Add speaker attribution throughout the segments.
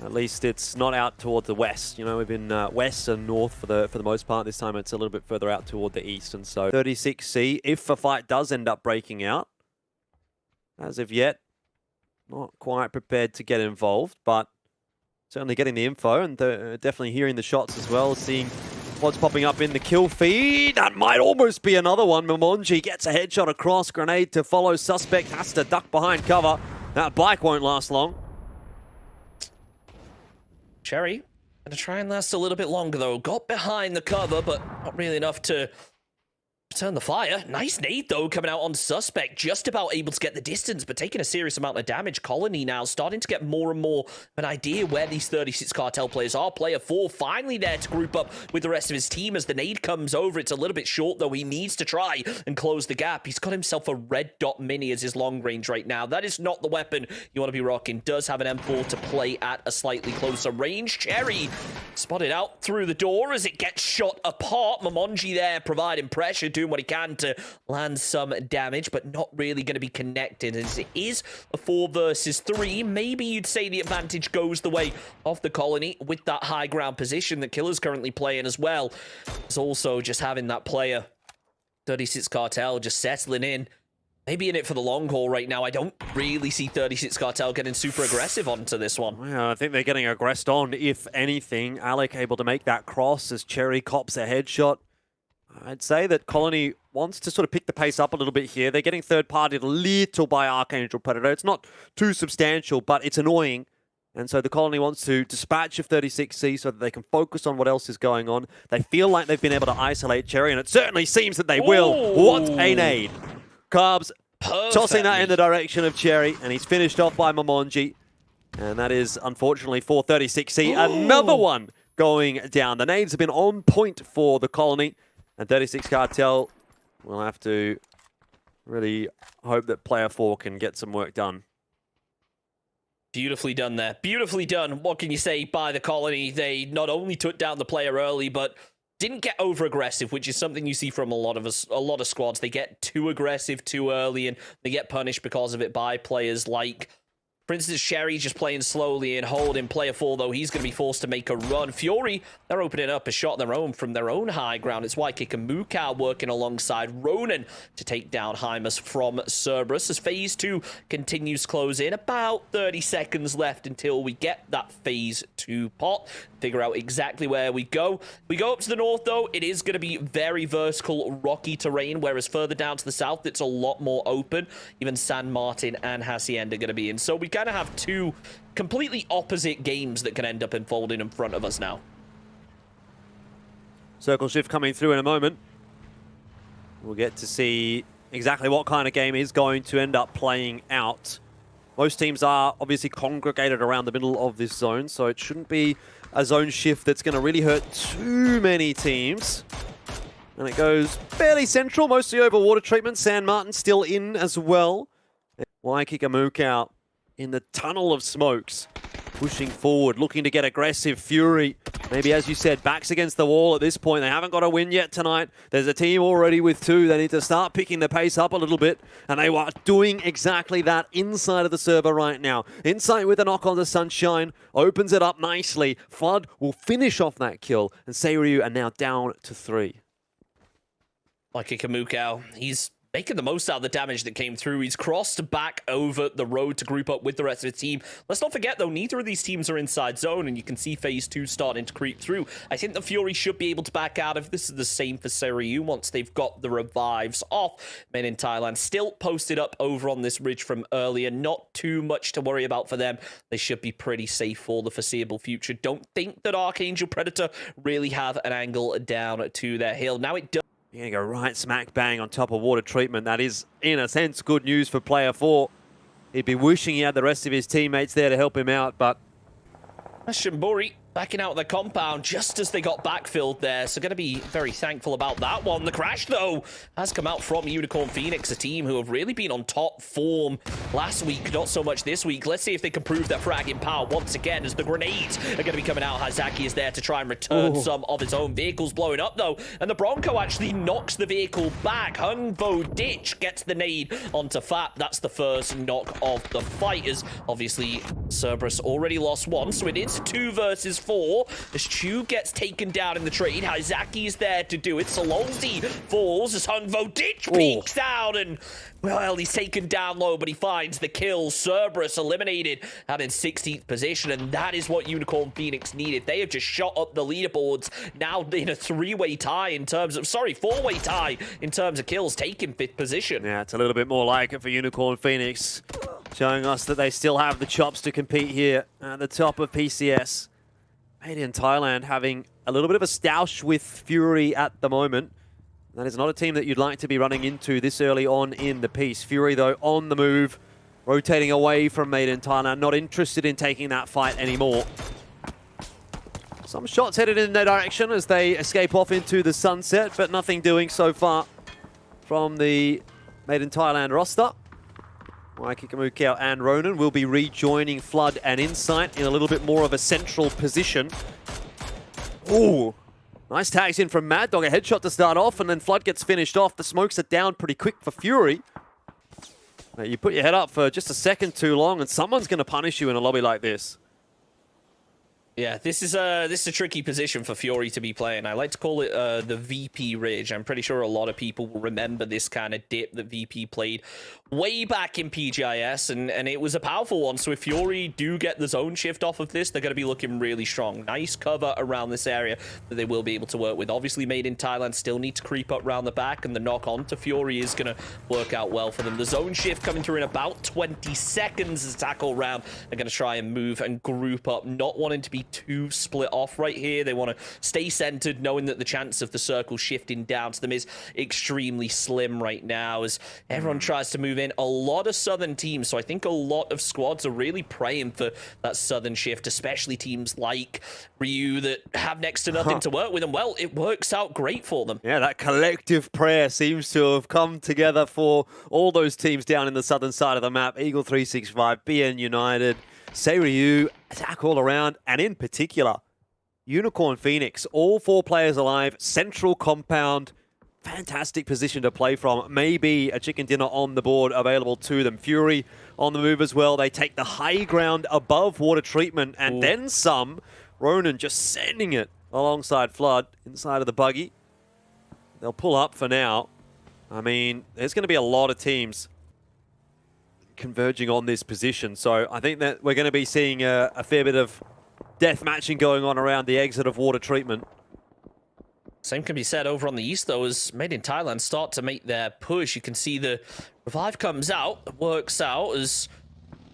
Speaker 1: At least it's not out toward the west. You know, we've been west and north for the most part. This time it's a little bit further out toward the east. And so 36C, if a fight does end up breaking out, as of yet, not quite prepared to get involved, but certainly getting the info and definitely hearing the shots as well, seeing what's popping up in the kill feed. That might almost be another one. Momonjii gets a headshot across, grenade to follow. sSuspekT has to duck behind cover. That bike won't last long.
Speaker 2: Cherry gonna try and last a little bit longer though. Got behind the cover, but not really enough to turn the fire. Nice nade though coming out on sSuspekT. Just about able to get the distance, but taking a serious amount of damage. Colony now starting to get more and more of an idea where these 36 Cartel players are. Player 4 finally there to group up with the rest of his team as the nade comes over. It's a little bit short though. He needs to try and close the gap. He's got himself a red dot mini as his long range right now. That is not the weapon you want to be rocking. Does have an M4 to play at a slightly closer range. Cherry spotted out through the door as it gets shot apart. Momonjii there providing pressure, doing what he can to land some damage, but not really going to be connected as it is a 4 versus 3. Maybe you'd say the advantage goes the way of the Colony with that high ground position that Killer's currently playing as well. It's also just having that player 36 Cartel just settling in, maybe in it for the long haul right now. I don't really see 36 Cartel getting super aggressive onto this one.
Speaker 1: Well, I think they're getting aggressed on, if anything. Alec able to make that cross as Cherry cops a headshot. I'd say that Colony wants to sort of pick the pace up a little bit here. They're getting third-partied a little by ArkAngel Predator. It's not too substantial, but it's annoying. And so the Colony wants to dispatch of 36C so that they can focus on what else is going on. They feel like they've been able to isolate Cherry, and it certainly seems that they will.
Speaker 2: Ooh.
Speaker 1: What a nade. Kalbs tossing that in the direction of Cherry, and he's finished off by Momonjii. And that is, unfortunately, for 36C. Another one going down. The nades have been on point for the Colony. And 36 Cartel will have to really hope that player 4 can get some work done.
Speaker 2: Beautifully done there. Beautifully done. What can you say by the Colony? They not only took down the player early, but didn't get over aggressive, which is something you see from a lot of squads. They get too aggressive too early, and they get punished because of it by players like, for instance, Cherry just playing slowly and holding. Player 4, though, he's going to be forced to make a run. Fury, they're opening up a shot their own from their own high ground. It's Ykikamucow working alongside Ronon to take down Hymus from Cerberus as Phase 2 continues close in. About 30 seconds left until we get that Phase 2 pot. Figure out exactly where we go. We go up to the north, though. It is going to be very vertical, rocky terrain, whereas further down to the south, it's a lot more open. Even San Martin and Hacienda are going to be in. So we kind of have two completely opposite games that can end up unfolding in front of us now.
Speaker 1: Circle shift coming through in a moment. We'll get to see exactly what kind of game is going to end up playing out. Most teams are obviously congregated around the middle of this zone, so it shouldn't be a zone shift that's going to really hurt too many teams. And it goes fairly central, mostly over water treatment. San Martin still in as well. Ykikamucow in the tunnel of smokes, pushing forward, looking to get aggressive. Fury, maybe as you said, backs against the wall at this point. They haven't got a win yet tonight. There's a team already with 2. They need to start picking the pace up a little bit, and they are doing exactly that inside of the server right now. Insight with a knock on the Sunshine, opens it up nicely. Fludd will finish off that kill, and Seiryu are now down to 3.
Speaker 2: Ykikamucow, he's making the most out of the damage that came through. He's crossed back over the road to group up with the rest of the team. Let's not forget, though, neither of these teams are inside zone, and you can see Phase 2 starting to creep through. I think the Fury should be able to back out if this is the same for Seiryu once they've got the revives off. Men in Thailand still posted up over on this ridge from earlier. Not too much to worry about for them. They should be pretty safe for the foreseeable future. Don't think that ArkAngel Predator really have an angle down to their hill. Now it does.
Speaker 1: You're going to go right smack bang on top of water treatment. That is, in a sense, good news for player 4. He'd be wishing he had the rest of his teammates there to help him out, but
Speaker 2: ArkAngel backing out of the compound just as they got backfilled there, so going to be very thankful about that one. The crash, though, has come out from Unicorn Phoenix, a team who have really been on top form last week, not so much this week. Let's see if they can prove their fragging power once again as the grenades are going to be coming out. Hanzyy is there to try and return some of his own vehicles blowing up, though, and the Bronco actually knocks the vehicle back. HunVODS gets the nade onto Fat. That's the first knock of the fighters. Obviously, Cerberus already lost one, so it is 2 versus 4 as Chu gets taken down in the trade. Hanzyy is there to do it. Solonzi falls as HunVODS peeks out, and well, he's taken down low, but he finds the kill. Cerberus eliminated and in 16th position, and that is what Unicorn Phoenix needed. They have just shot up the leaderboards, now in a 3-way tie in terms of, 4-way tie in terms of kills, taking 5th position.
Speaker 1: Yeah, it's a little bit more like it for Unicorn Phoenix, showing us that they still have the chops to compete here at the top of PCS. Made in Thailand having a little bit of a stoush with Fury at the moment. That is not a team that you'd like to be running into this early on in the piece. Fury, though, on the move, rotating away from Made in Thailand, not interested in taking that fight anymore. Some shots headed in their direction as they escape off into the sunset, but nothing doing so far from the Made in Thailand roster. Ykikamucow and Ronon will be rejoining Fludd and Insight in a little bit more of a central position. Ooh, nice tags in from Mad Dog, a headshot to start off, and then Fludd gets finished off. The smokes are down pretty quick for Fury. Now, you put your head up for just a second too long, and someone's going to punish you in a lobby like this.
Speaker 2: Yeah, this is a tricky position for Fury to be playing. I like to call it the VP Ridge. I'm pretty sure a lot of people will remember this kind of dip that VP played way back in PGIS, and it was a powerful one. So if Fury do get the zone shift off of this, they're going to be looking really strong. Nice cover around this area that they will be able to work with. Obviously, Made in Thailand still need to creep up around the back, and the knock on to Fury is going to work out well for them. The zone shift coming through in about 20 seconds as tackle round. They're going to try and move and group up, not wanting to be too split off right here. They want to stay centered, knowing that the chance of the circle shifting down to them is extremely slim right now as everyone tries to move in. A lot of southern teams, so I think a lot of squads are really praying for that southern shift, especially teams like Ryu that have next to nothing to work with, and well, it works out great for them.
Speaker 1: Yeah, that collective prayer seems to have come together for all those teams down in the southern side of the map. Eagle 365, BN United, Seiryu, attack all around, and in particular, Unicorn Phoenix, all 4 players alive, central compound, fantastic position to play from. Maybe a chicken dinner on the board available to them. Fury on the move as well. They take the high ground above water treatment and then some. Ronon just sending it alongside Fludd inside of the buggy. They'll pull up for now. I mean, there's going to be a lot of teams converging on this position. So I think that we're going to be seeing a fair bit of death matching going on around the exit of water treatment.
Speaker 2: Same can be said over on the east, though, as Made in Thailand start to make their push. You can see the revive comes out, works out as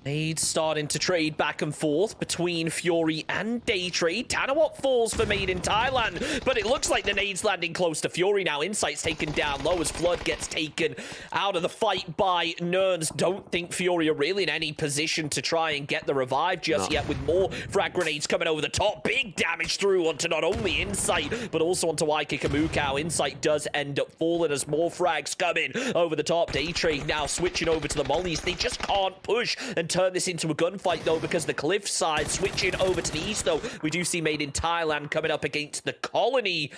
Speaker 2: Made starting to trade back and forth between Fury and Daytrade. Tanawat falls for Made in Thailand, but it looks like the nade's landing close to Fury now. Insight's taken down low as Fludd gets taken out of the fight by Nerns. Don't think Fury are really in any position to try and get the revive just yet, with more frag grenades coming over the top. Big damage through onto not only Insight, but also onto Ykikamucow. Insight does end up falling as more frags come in over the top. Daytrade now switching over to the mollies. They just can't push and turn this into a gunfight, though, because the cliff side switching over to the east, though. We do see Made in Thailand coming up against the Colony.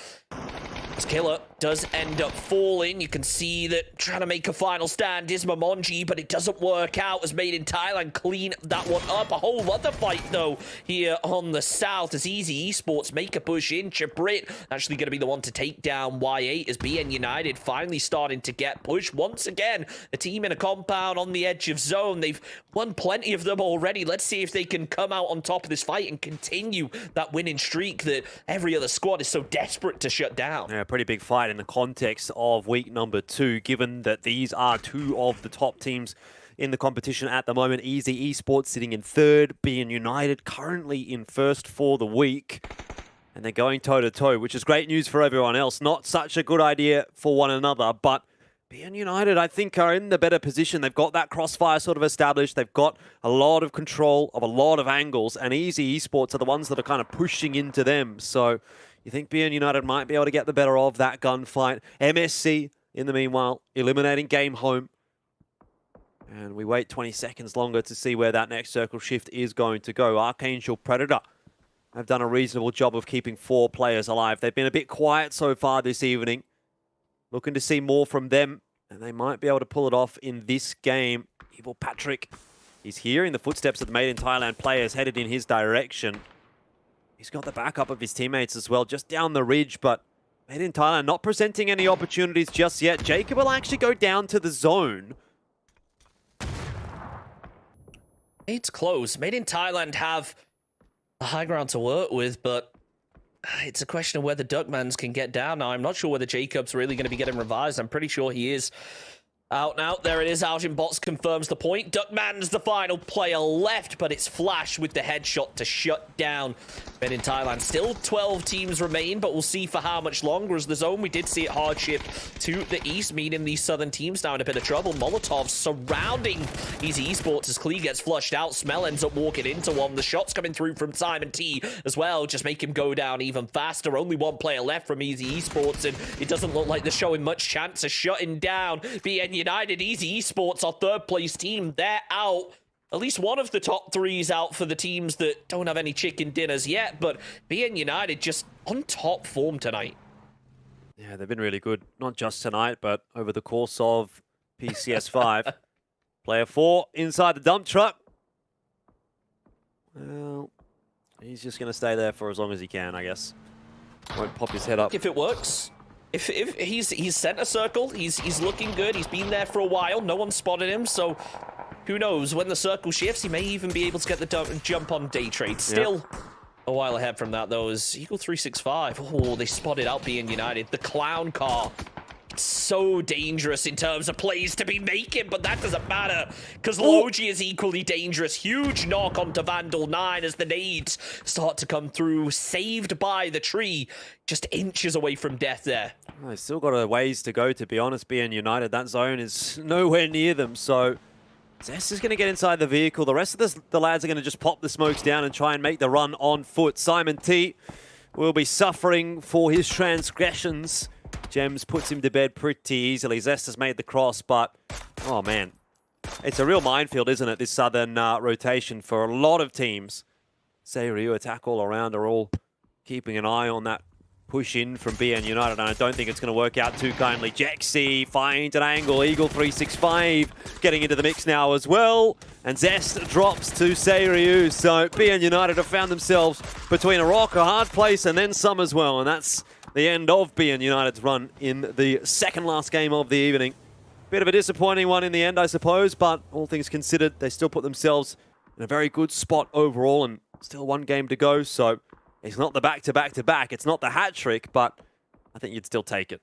Speaker 2: This killer does end up falling. You can see that trying to make a final stand is Momonjii, but it doesn't work out as Made in Thailand clean that one up. A whole other fight, though, here on the south as Easy Esports make a push in. Chibiritt actually going to be the one to take down Y8 as BN United finally starting to get pushed. Once again, a team in a compound on the edge of zone. They've won plenty of them already. Let's see if they can come out on top of this fight and continue that winning streak that every other squad is so desperate to shut down.
Speaker 1: Yeah, pretty big fight in the context of week number 2, given that these are 2 of the top teams in the competition at the moment. Easy Esports sitting in 3rd, BN United currently in 1st for the week. And they're going toe-to-toe, which is great news for everyone else. Not such a good idea for one another, but BN United, I think, are in the better position. They've got that crossfire sort of established. They've got a lot of control of a lot of angles, and Easy Esports are the ones that are kind of pushing into them. So you think BN United might be able to get the better of that gunfight. MSC, in the meanwhile, eliminating Game Home. And we wait 20 seconds longer to see where that next circle shift is going to go. ArkAngel Predator have done a reasonable job of keeping 4 players alive. They've been a bit quiet so far this evening. Looking to see more from them, and they might be able to pull it off in this game. Evil Patrick is hearing the footsteps of the Made in Thailand players headed in his direction. He's got the backup of his teammates as well, just down the ridge, but Made in Thailand not presenting any opportunities just yet. Jacob will actually go down to the zone.
Speaker 2: It's close. Made in Thailand have the high ground to work with, but it's a question of whether Duckmans can get down now. I'm not sure whether Jacob's really going to be getting revised. I'm pretty sure he is. Out now, there it is. AljnBOTz confirms the point. Duckman's the final player left, but it's Flash with the headshot to shut down Made in Thailand. Still 12 teams remain, but we'll see for how much longer. As the zone, we did see it hard shift to the east, meaning these southern teams now in a bit of trouble. Molotovs surrounding Easy Esports as Klee gets flushed out. Smell ends up walking into one. The shots coming through from SimonT as well, just make him go down even faster. Only one player left from Easy Esports, and it doesn't look like they're showing much chance of shutting down BN United. Easy Esports, our third place team, they're out. At least one of the top 3's out for the teams that don't have any chicken dinners yet, but BN United just on top form tonight.
Speaker 1: Yeah, they've been really good, not just tonight, but over the course of PCS 5. Player 4 inside the dump truck. Well, he's just going to stay there for as long as he can, I guess. Won't pop his head up.
Speaker 2: If it works. If he's center circle, he's looking good. He's been there for a while. No one spotted him, so who knows? When the circle shifts, he may even be able to get the jump on Daytrade. Still a while ahead from that, though, is Eagle 365. Oh, they spotted out BN United. The clown car. It's so dangerous in terms of plays to be making, but that doesn't matter because Logi is equally dangerous. Huge knock onto Vandal9 as the nades start to come through. Saved by the tree. Just inches away from death there.
Speaker 1: Well, they've still got a ways to go, to be honest, BN United. That zone is nowhere near them, so Zest is going to get inside the vehicle. The rest of the lads are going to just pop the smokes down and try and make the run on foot. SimonT will be suffering for his transgressions. Gems puts him to bed pretty easily. Zest has made the cross, but, oh man, it's a real minefield, isn't it, this southern rotation for a lot of teams. Seiryu, attack all around, are all keeping an eye on that push in from BN United, and I don't think it's going to work out too kindly. Jekzy finds an angle. Eagle 365 getting into the mix now as well. And Zest drops to Seiryu. So BN United have found themselves between a rock, a hard place, and then some as well. And that's the end of BN United's run in the second last game of the evening. Bit of a disappointing one in the end, I suppose, but all things considered, they still put themselves in a very good spot overall, and still one game to go, so it's not the back-to-back-to-back, it's not the hat trick, but I think you'd still take it.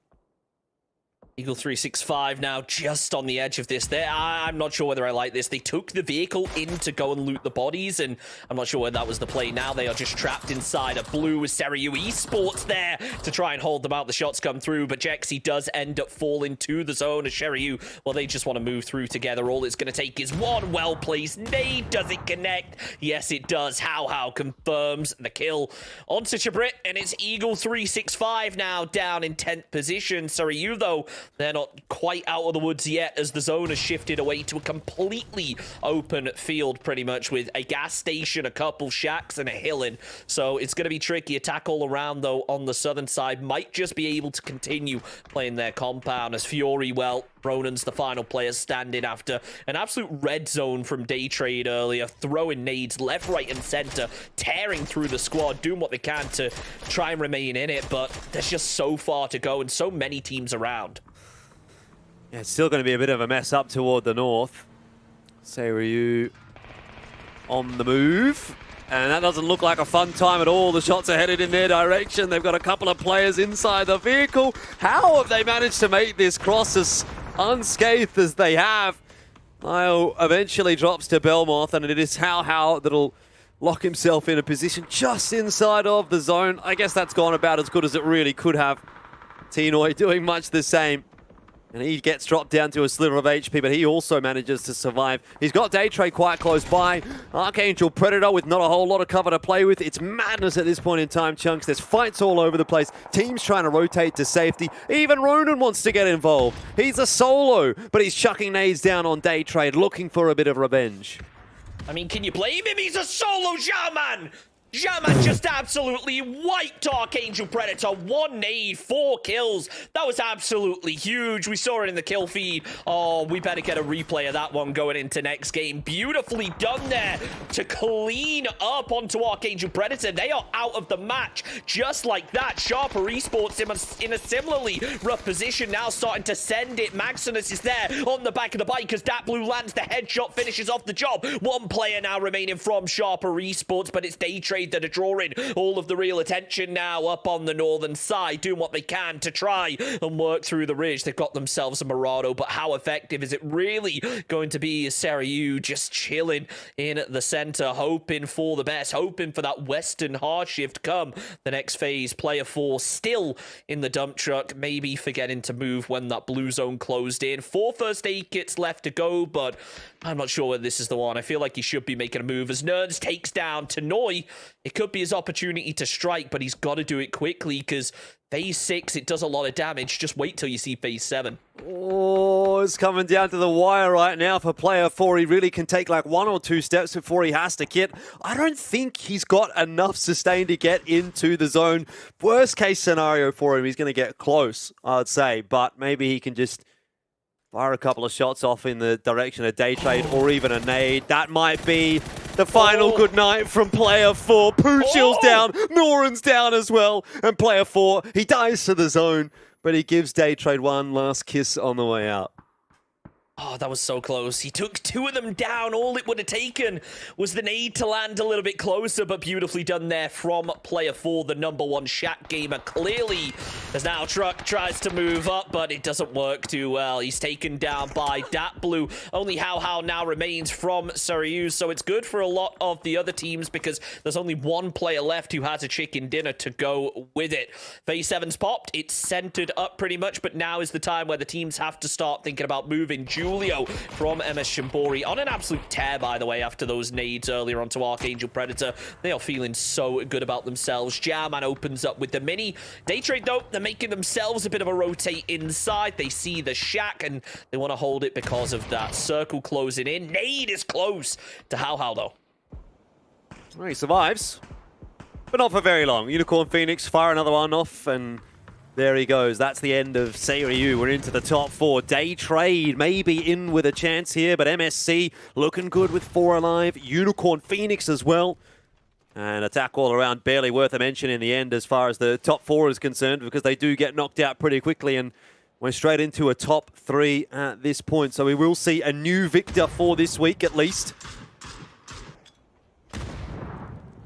Speaker 2: Eagle 365 now just on the edge of this. I'm not sure whether I like this. They took the vehicle in to go and loot the bodies, and I'm not sure whether that was the play. Now they are just trapped inside a blue with Seiryu Esports there to try and hold them out. The shots come through, but Jekzy does end up falling to the zone as Seiryu, well, they just want to move through together. All it's going to take is one well-placed nade. Does it connect? Yes, it does. How confirms the kill onto Chibiritt, and it's Eagle 365 now down in 10th position. Seiryu, though, they're not quite out of the woods yet as the zone has shifted away to a completely open field pretty much with a gas station, a couple shacks, and a hilling. So it's going to be tricky. Attack all around, though, on the southern side. Might just be able to continue playing their compound as Fury, well, Ronon's the final player standing after an absolute red zone from Daytrade earlier, throwing nades left, right, and center, tearing through the squad, doing what they can to try and remain in it, but there's just so far to go and so many teams around.
Speaker 1: Yeah, it's still going to be a bit of a mess up toward the north. Seiryu on the move. And that doesn't look like a fun time at all. The shots are headed in their direction. They've got a couple of players inside the vehicle. How have they managed to make this cross as unscathed as they have? Lyle eventually drops to Belmoth, and it is How that'll lock himself in a position just inside of the zone. I guess that's gone about as good as it really could have. Tinoy doing much the same. And he gets dropped down to a sliver of HP, but he also manages to survive. He's got Daytrade quite close by. ArkAngel Predator with not a whole lot of cover to play with. It's madness at this point in time, Chunks. There's fights all over the place. Teams trying to rotate to safety. Even Ronon wants to get involved. He's a solo, but he's chucking nades down on Daytrade, looking for a bit of revenge.
Speaker 2: I mean, can you blame him? He's a solo Jaman! Jaman just absolutely wiped ArkAngel Predator. 1 nade, 4 kills. That was absolutely huge. We saw it in the kill feed. Oh, we better get a replay of that one going into next game. Beautifully done there to clean up onto ArkAngel Predator. They are out of the match just like that. Sharper Esports in a similarly rough position now, starting to send it. Maximus is there on the back of the bike as dBlu lands the headshot, finishes off the job. 1 player now remaining from Sharper Esports, but it's Daytrade that are drawing all of the real attention now up on the northern side, doing what they can to try and work through the ridge. They've got themselves a Murado, but how effective is it really going to be? Seiryu just chilling in the center, hoping for the best, hoping for that western hard shift come the next phase. Player 4 still in the dump truck, maybe forgetting to move when that blue zone closed in. 4 first aid kits left to go, but I'm not sure whether this is the one. I feel like he should be making a move as Nerds takes down tNoy. It could be his opportunity to strike, but he's got to do it quickly because phase 6, it does a lot of damage. Just wait till you see phase 7.
Speaker 1: Oh, it's coming down to the wire right now for player 4. He really can take like 1 or 2 steps before he has to kit. I don't think he's got enough sustain to get into the zone. Worst case scenario for him, he's going to get close, I'd say, but maybe he can just fire a couple of shots off in the direction of Daytrade or even a nade. That might be the final good night from player 4. Poochill's down, Noran's down as well, and player 4, he dies to the zone, but he gives Daytrade one last kiss on the way out.
Speaker 2: Oh, that was so close. He took 2 of them down. All it would have taken was the nade to land a little bit closer, but beautifully done there from player 4, the #1 Shaq gamer. Clearly, as now tRycK tries to move up, but it doesn't work too well. He's taken down by dBlu. Only How now remains from Seiryu, so it's good for a lot of the other teams because there's only 1 player left who has a chicken dinner to go with it. Phase 7's popped. It's centered up pretty much, but now is the time where the teams have to start thinking about moving. Julio from MS Shimbori on an absolute tear, by the way, after those nades earlier onto ArkAngel Predator. They are feeling so good about themselves. Jaman opens up with the mini. Daytrade, though, they're making themselves a bit of a rotate inside. They see the Shack, and they want to hold it because of that circle closing in. Nade is close to How, though.
Speaker 1: Well, he survives, but not for very long. Unicorn Phoenix fire another one off, and there he goes. That's the end of Seiryu. We're into the top 4. Daytrade maybe in with a chance here, but MSC looking good with 4 alive. Unicorn Phoenix as well. And attack all around, barely worth a mention in the end as far as the top 4 is concerned, because they do get knocked out pretty quickly, and we're straight into a top 3 at this point. So we will see a new victor for this week at least.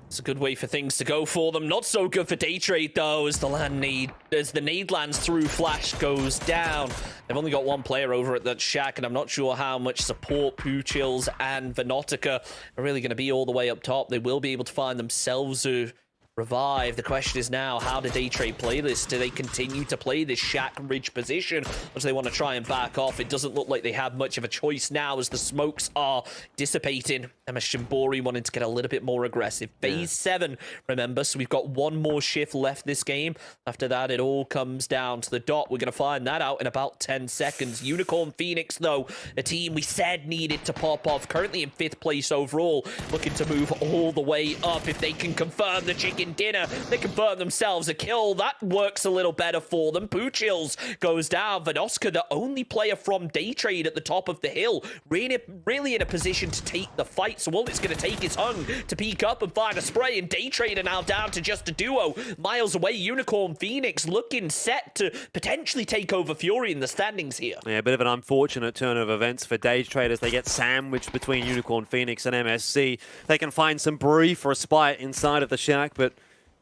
Speaker 2: It's a good way for things to go for them. Not so good for Daytrade, though, as the nade lands through, Flash goes down. They've only got 1 player over at that Shack, and I'm not sure how much support Poochills and Venotica are really going to be all the way up top. They will be able to find themselves a revive. The question is now, how do Daytrade play this? Do they continue to play this Shack Ridge position, or do they want to try and back off? It doesn't look like they have much of a choice now as the smokes are dissipating. MS Shimbori wanting to get a little bit more aggressive. Phase 7, remember, so we've got 1 more shift left this game. After that, it all comes down to the dot. We're going to find that out in about 10 seconds. Unicorn Phoenix, though, a team we said needed to pop off, currently in 5th place overall, looking to move all the way up. If they can confirm the chicken dinner, they confirm themselves a kill. That works a little better for them. Poochills goes down. Venotica, the only player from Daytrade at the top of the hill, really in a position to take the fight. So all it's going to take is Hung to peek up and find a spray, and Daytrade are now down to just a duo. Miles away, Unicorn Phoenix looking set to potentially take over Fury in the standings here.
Speaker 1: Yeah, a bit of an unfortunate turn of events for Daytrade as they get sandwiched between Unicorn Phoenix and MSC. They can find some brief respite inside of the Shack, but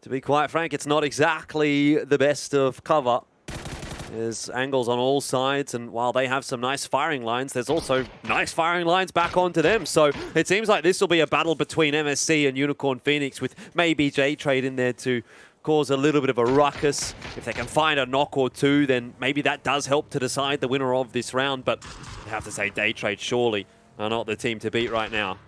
Speaker 1: to be quite frank, it's not exactly the best of cover. There's angles on all sides, and while they have some nice firing lines, there's also nice firing lines back onto them. So it seems like this will be a battle between MSC and Unicorn Phoenix, with maybe Daytrade in there to cause a little bit of a ruckus. If they can find a knock or two, then maybe that does help to decide the winner of this round. But I have to say, Daytrade surely are not the team to beat right now.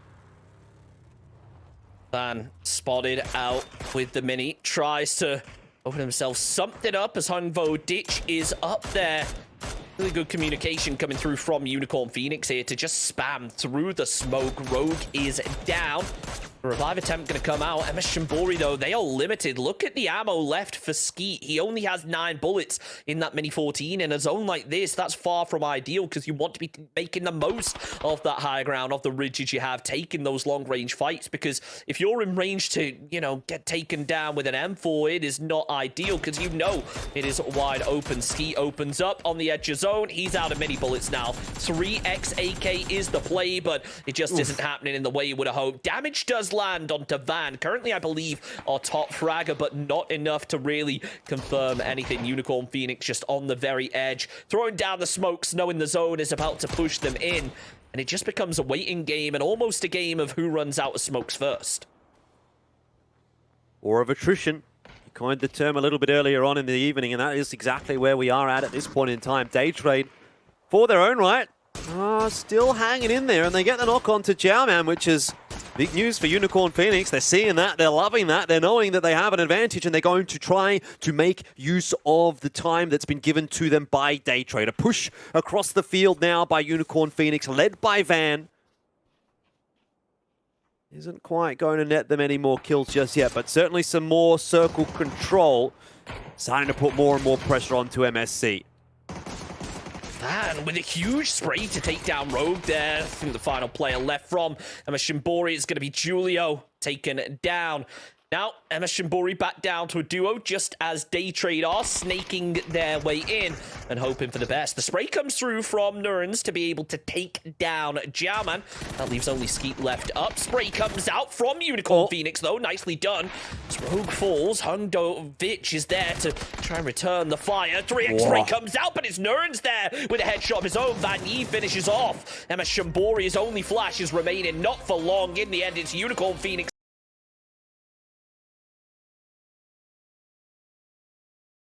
Speaker 2: Nann spotted out with the mini, tries to open himself something up as VODS is up there. Really good communication coming through from Unicorn Phoenix here to just spam through the smoke. Rogue is down. The revive attempt going to come out. sSuspekT, though, they are limited. Look at the ammo left for Skeet. He only has 9 bullets in that Mini 14. In a zone like this, that's far from ideal because you want to be making the most of that high ground, of the ridges you have, taking those long-range fights. Because if you're in range to, you know, get taken down with an M4, it is not ideal because you know it is wide open. Skeet opens up on the edge of zone. He's out of mini bullets now. tRycK AK is the play, but it just isn't happening in the way you would have hoped. Damage does land onto Van. Currently, I believe, our top fragger, but not enough to really confirm anything. Unicorn Phoenix just on the very edge, throwing down the smokes, knowing the zone is about to push them in. And it just becomes a waiting game and almost a game of who runs out of smokes first.
Speaker 1: Or of attrition. You coined the term a little bit earlier on in the evening, and that is exactly where we are at this point in time. Daytrade, for their own right, still hanging in there, and they get the knock on to Jowman, which is big news for Unicorn Phoenix. They're seeing that, they're loving that, they're knowing that they have an advantage, and they're going to try to make use of the time that's been given to them by Daytrade. A push across the field now by Unicorn Phoenix, led by Van. Isn't quite going to net them any more kills just yet, but certainly some more circle control, starting to put more and more pressure onto MSC.
Speaker 2: Van with a huge spray to take down Rogue there. I think the final player left from sSuspekT is going to be Julio, taken down. Now, sSuspekT back down to a duo just as Daytrade are snaking their way in and hoping for the best. The spray comes through from Nurns to be able to take down Jowman. That leaves only Skeet left up. Spray comes out from Unicorn Phoenix, though. Nicely done. As Rogue falls, VODS is there to try and return the fire. tRycK spray comes out, but it's Nurns there with a headshot of his own. Van Yee finishes off. sSuspekT's only flash is remaining, not for long. In the end, it's Unicorn Phoenix